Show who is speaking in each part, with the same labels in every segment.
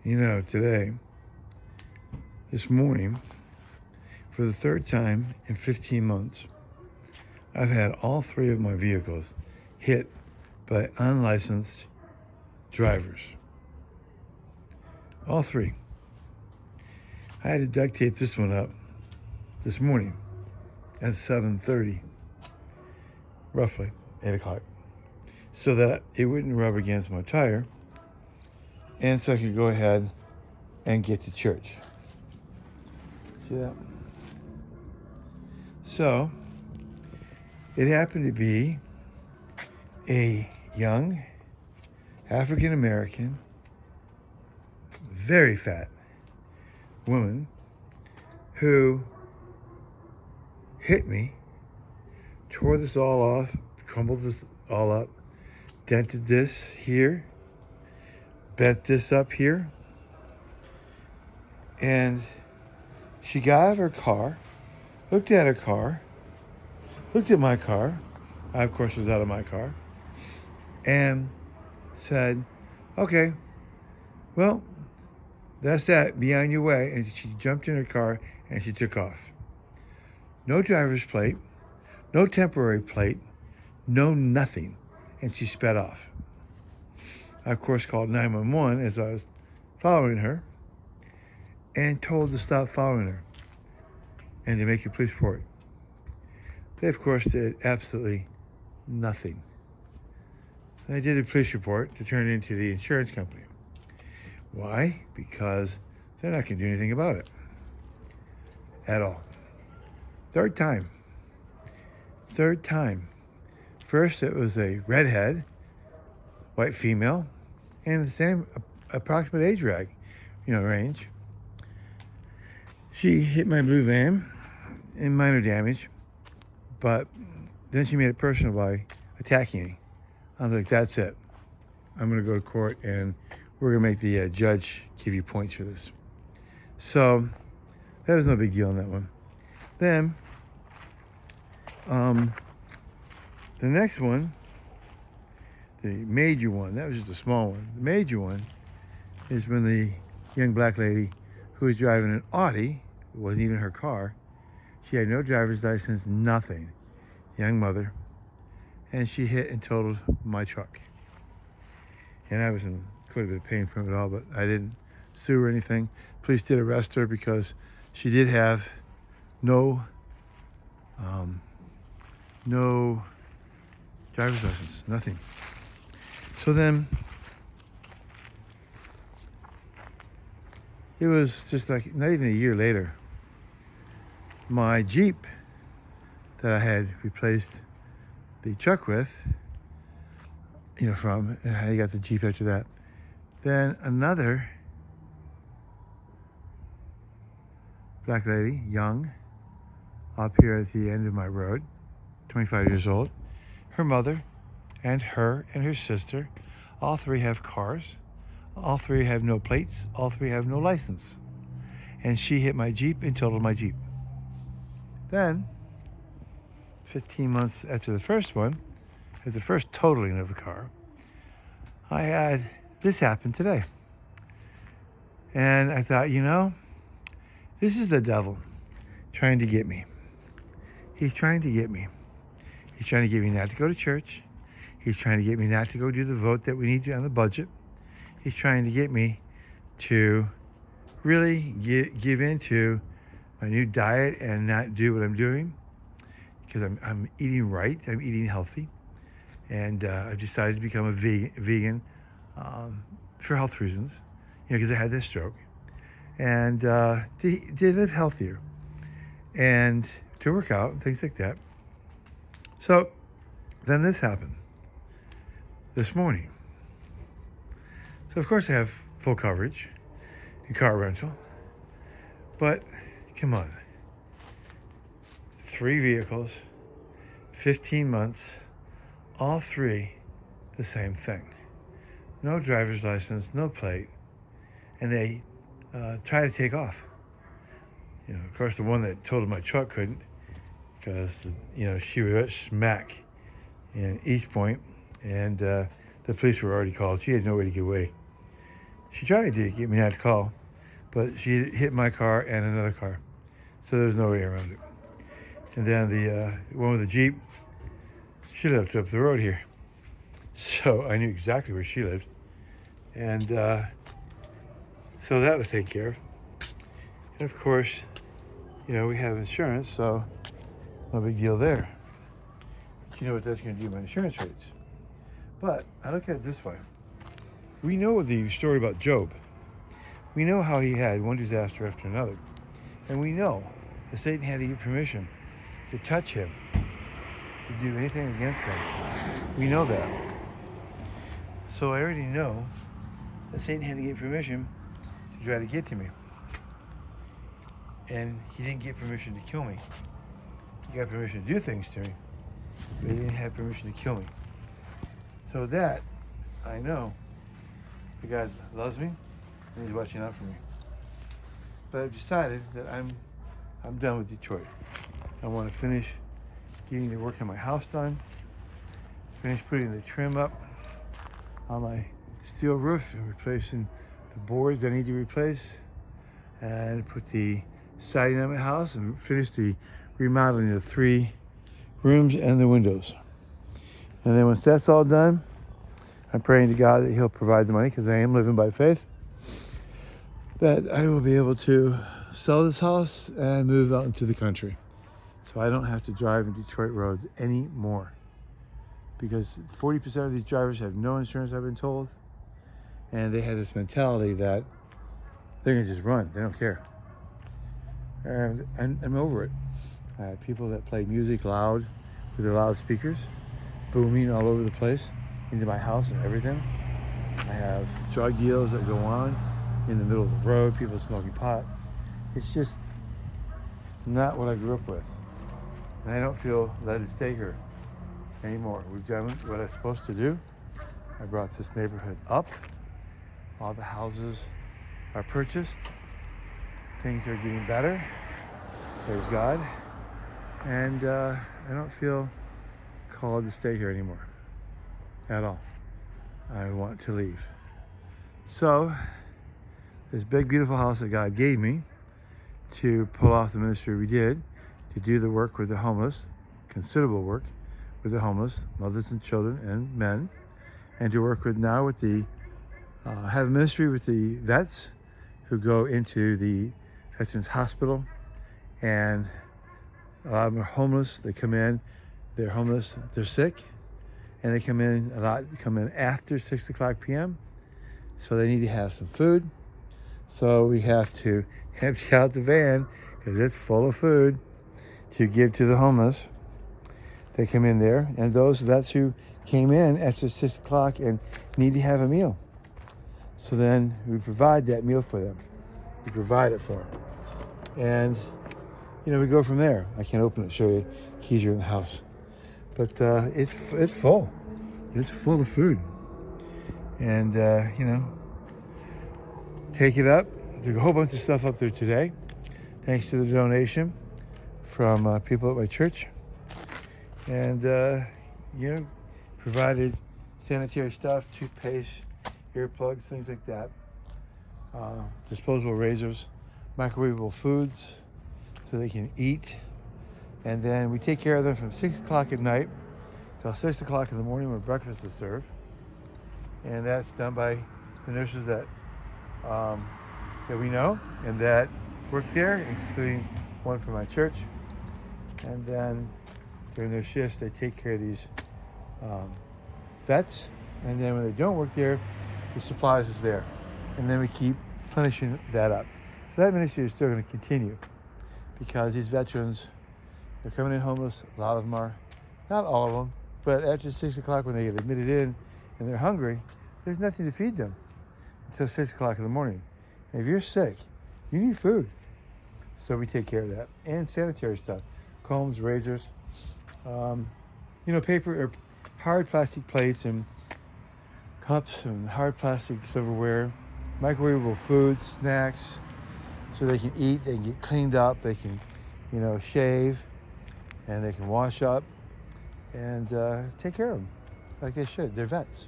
Speaker 1: Today, this morning, for the third time in 15 months, I've had all three of my vehicles hit by unlicensed drivers. All three. I had to duct tape this one up this morning at 7:30, roughly 8 o'clock, so that it wouldn't rub against my tire and so I could go ahead and get to church. See that? So, it happened to be a young African American, very fat woman who hit me, tore this all off, crumbled this all up, dented this here, bent this up here, and she got out of her car, looked at her car, looked at my car. I, of course, was out of my car, and said, "Okay, well, that's that. Be on your way." And she jumped in her car and she took off. No driver's plate, no temporary plate, no nothing. And she sped off. I, of course, called 911 as I was following her and told to stop following her and to make a police report. They, of course, did absolutely nothing. I did a police report to turn it into the insurance company. Why? Because they're not going to do anything about it at all. Third time. First, it was a redhead, white female, and the same approximate age range. She hit my blue van in minor damage, but then she made it personal by attacking me. I was like, that's it. I'm going to go to court and we're going to make the judge give you points for this. So that was no big deal on that one. Then the next one, the major one, that was just a small one. The major one is when the young black lady who was driving an Audi, it wasn't even her car, she had no driver's license, nothing, young mother, and she hit and totaled my truck. And I was in quite a bit of pain from it all, but I didn't sue or anything. Police did arrest her because she did have no driver's license, nothing. So then it was just like not even a year later, my Jeep that I had replaced the truck with, from, I got the Jeep after that. Then another black lady, young, up here at the end of my road, 25 years old. Her mother and her sister, all three have cars. All three have no plates. All three have no license. And she hit my Jeep and totaled my Jeep. Then, 15 months after the first one, as the first totaling of the car, I had this happen today. And I thought, this is the devil trying to get me. He's trying to get me. He's trying to get me not to go to church. He's trying to get me not to go do the vote that we need to on the budget. He's trying to get me to really give into my new diet and not do what I'm doing, because I'm eating right. I'm eating healthy. And I've decided to become a vegan for health reasons, because I had this stroke. And to live healthier and to work out and things like that. So then this happened this morning. So of course I have full coverage in car rental, but come on, 3 vehicles, 15 months, all three the same thing. No driver's license, no plate, and they try to take off. Of course, the one that totaled my truck couldn't, because she was at smack in East Point, and the police were already called. She had no way to get away. She tried to get me not to call, but she hit my car and another car. So there's no way around it. And then the one with the Jeep, she lived up the road here. So I knew exactly where she lived. And so that was taken care of. And of course, we have insurance, so no big deal there. But you know what that's going to do to my insurance rates. But I look at it this way. We know the story about Job. We know how he had one disaster after another. And we know that Satan had to get permission to touch him, to do anything against him. We know that. So I already know that Satan had to get permission to try to get to me. And he didn't get permission to kill me. He got permission to do things to me, but he didn't have permission to kill me. So that, I know that God loves me and he's watching out for me. But I've decided that I'm done with Detroit. I want to finish getting the work on my house done, finish putting the trim up on my steel roof and replacing the boards I need to replace, and put the siding on my house and finish the remodeling of the 3 rooms and the windows. And then once that's all done, I'm praying to God that he'll provide the money, because I am living by faith, that I will be able to sell this house and move out into the country. So I don't have to drive in Detroit roads anymore. Because 40% of these drivers have no insurance, I've been told. And they have this mentality that they're going to just run. They don't care. And I'm over it. I have people that play music loud with their loudspeakers, booming all over the place, into my house and everything. I have drug deals that go on in the middle of the road, people smoking pot. It's just not what I grew up with. And I don't feel led to stay here anymore. We've done what I'm supposed to do. I brought this neighborhood up. All the houses are purchased. Things are getting better. Praise God. And I don't feel called to stay here anymore at all. I want to leave. So this big, beautiful house that God gave me to pull off the ministry we did, to do the work with the homeless, considerable work with the homeless, mothers and children and men, and to work with now with the, have a ministry with the vets who go into the Veterans Hospital, and a lot of them are homeless. They come in, they're homeless, they're sick, and they come in, a lot come in after 6 o'clock p.m., so they need to have some food. So we have to empty out the van, because it's full of food, to give to the homeless. They come in there, and those vets who came in after 6 o'clock and need to have a meal. So then we provide that meal for them. We provide it for them. And, we go from there. I can't open it, show you. Keys are in the house. But it's full. It's full of food. And, take it up. There's a whole bunch of stuff up there today, thanks to the donation from people at my church. And, provided sanitary stuff, toothpaste, earplugs, things like that. Disposable razors, microwavable foods so they can eat. And then we take care of them from 6 o'clock at night till 6 o'clock in the morning when breakfast is served. And that's done by the nurses that we know and that work there, including one from my church. And then during their shifts, they take care of these vets. And then when they don't work there, the supplies is there. And then we keep plenishing that up. So that ministry is still going to continue, because these veterans, they're coming in homeless. A lot of them are, not all of them, but after 6 o'clock when they get admitted in and they're hungry, there's nothing to feed them until 6 o'clock in the morning. And if you're sick, you need food. So we take care of that. And sanitary stuff, combs, razors, paper or hard plastic plates and cups and hard plastic silverware, microwavable foods, snacks, so they can eat, they can get cleaned up, they can, shave, and they can wash up and take care of them like they should. They're vets.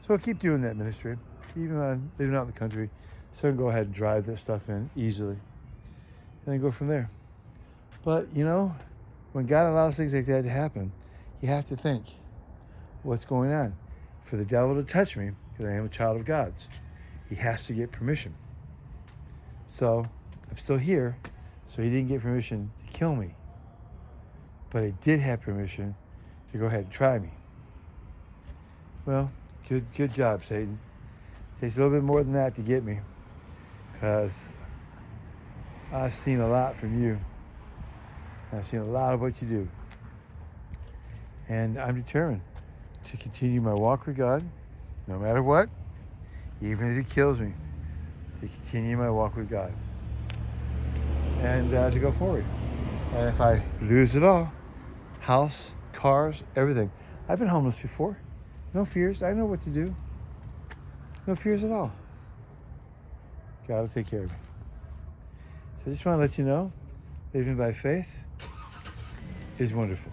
Speaker 1: So we'll keep doing that ministry. even on living out in the country, so I can go ahead and drive that stuff in easily, and then go from there. But you know, when God allows things like that to happen, you have to think, what's going on? For the devil to touch me, because I am a child of God's, he has to get permission. So I'm still here, so he didn't get permission to kill me. But he did have permission to go ahead and try me. Well, good job, Satan. Takes a little bit more than that to get me, because I've seen a lot from you. I've seen a lot of what you do. And I'm determined to continue my walk with God, no matter what, even if it kills me, to continue my walk with God. And to go forward. And if I lose it all, house, cars, everything. I've been homeless before. No fears. I know what to do. No fears at all. God will take care of me. So I just want to let you know, living by faith is wonderful.